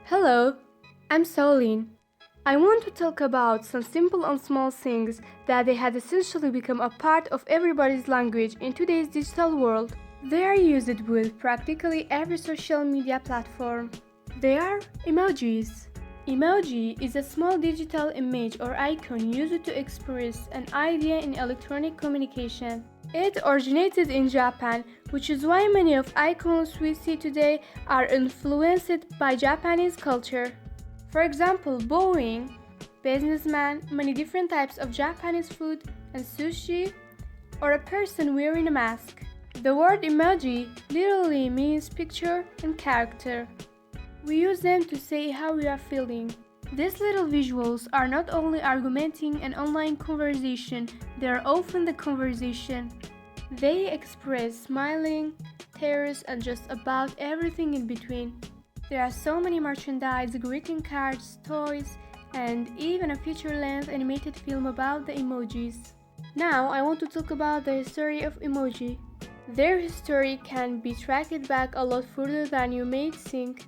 Hello, I'm Solin. I want to talk about some simple and small things that they had essentially become a part of everybody's language in today's digital world. They are used with practically every social media platform. They are emojis. Emoji is a small digital image or icon used to express an idea in electronic communication. It originated in Japan, which is why many of icons we see today are influenced by Japanese culture. For example, Boeing, businessman, many different types of Japanese food, and sushi, or a person wearing a mask. The word emoji literally means picture and character. We use them to say how we are feeling. These little visuals are not only augmenting an online conversation, they are often the conversation. They express smiling, tears, and just about everything in between. There are so many merchandise, greeting cards, toys, and even a feature-length animated film about the emojis. Now I want to talk about the history of emoji. Their history can be tracked back a lot further than you may think.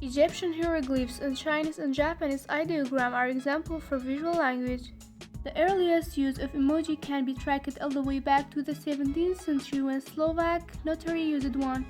Egyptian hieroglyphs and Chinese and Japanese ideogram are examples for visual language. The earliest use of emoji can be tracked all the way back to the 17th century when Slovak notary used one.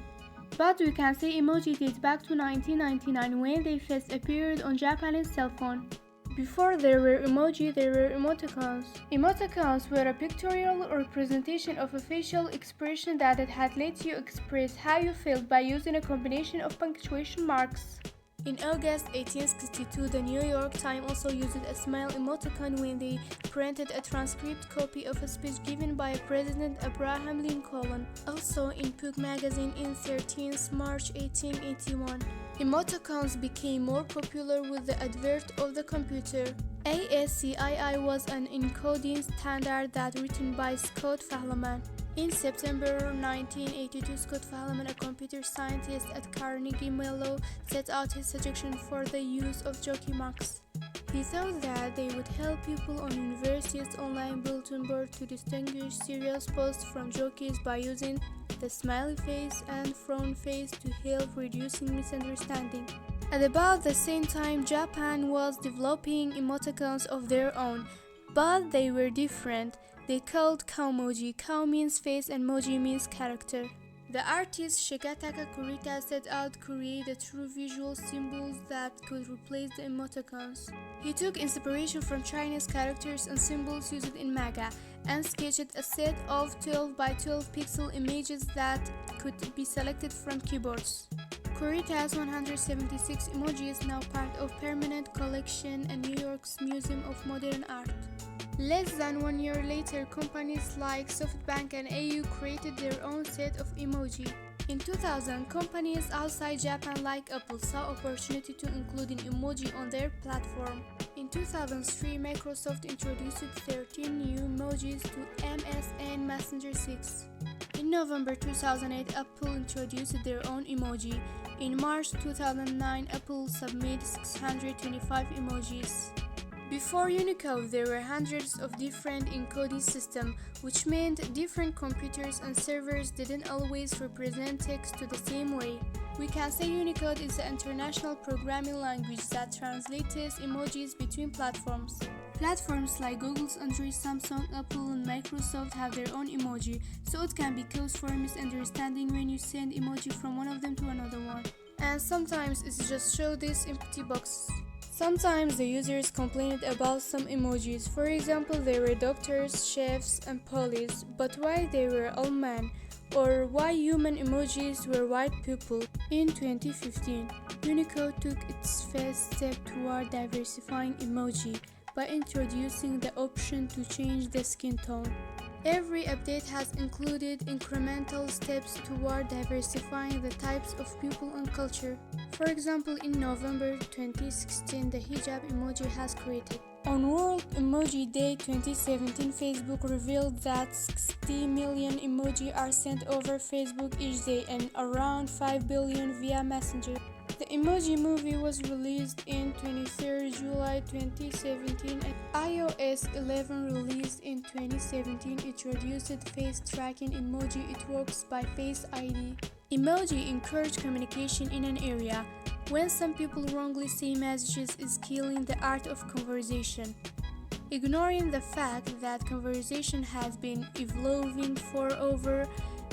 But we can say emoji dates back to 1999 when they first appeared on Japanese cell phone. Before there were emoji, there were emoticons. Emoticons were a pictorial representation of a facial expression that had let you express how you felt by using a combination of punctuation marks. In August 1862, the New York Times also used a smile emoticon when they printed a transcribed copy of a speech given by President Abraham Lincoln. Also in Pug magazine in 13th March 1881. Emoticons became more popular with the advent of the computer. ASCII was an encoding standard that written by Scott Fahlman. In September 1982, Scott Fahlman, a computer scientist at Carnegie Mellon, set out his suggestion for the use of jockey marks. He thought that they would help people on universities' online bulletin board to distinguish serious posts from jokes by using the smiley face and frown face to help reducing misunderstanding. At about the same time, Japan was developing emoticons of their own, but they were different. They called koumoji. Kou means face and moji means character. The artist Shigetaka Kurita set out to create the true visual symbols that could replace the emoticons. He took inspiration from Chinese characters and symbols used in manga and sketched a set of 12 by 12 pixel images that could be selected from keyboards. Kurita's 176 emojis now part of permanent collection at New York's Museum of Modern Art. Less than 1 year later, companies like SoftBank and AU created their own set of emoji. In 2000, companies outside Japan like Apple saw opportunity to include an emoji on their platform. In 2003, Microsoft introduced 13 new emojis to MSN Messenger 6. In November 2008, Apple introduced their own emoji. In March 2009, Apple submitted 625 emojis. Before Unicode, there were hundreds of different encoding systems, which meant different computers and servers didn't always represent text to the same way. We can say Unicode is the international programming language that translates emojis between platforms. Platforms like Google's Android, Samsung, Apple, and Microsoft have their own emoji, so it can be cause for misunderstanding when you send emoji from one of them to another one. And sometimes it just shows these empty boxes. Sometimes the users complained about some emojis. For example, they were doctors, chefs, and police, but why they were all men? Or why human emojis were white people? In 2015, Unicode took its first step toward diversifying emoji by introducing the option to change the skin tone. Every update has included incremental steps toward diversifying the types of people and culture. For example, in November 2016, the hijab emoji has created. On World Emoji Day 2017, Facebook revealed that 60 million emoji are sent over Facebook each day and around 5 billion via Messenger. The Emoji Movie was released in 23rd July 2017 and iOS 11 released in 2017 introduced face tracking emoji. It works by Face ID. Emoji encourage communication in an area. when some people wrongly say messages is killing the art of conversation, ignoring the fact that conversation has been evolving for over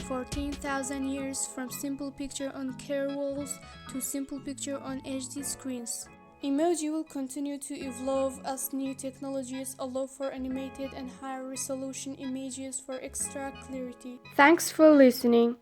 14,000 years from simple picture on care walls to simple picture on HD screens. Emoji will continue to evolve as new technologies allow for animated and higher resolution images for extra clarity. Thanks for listening.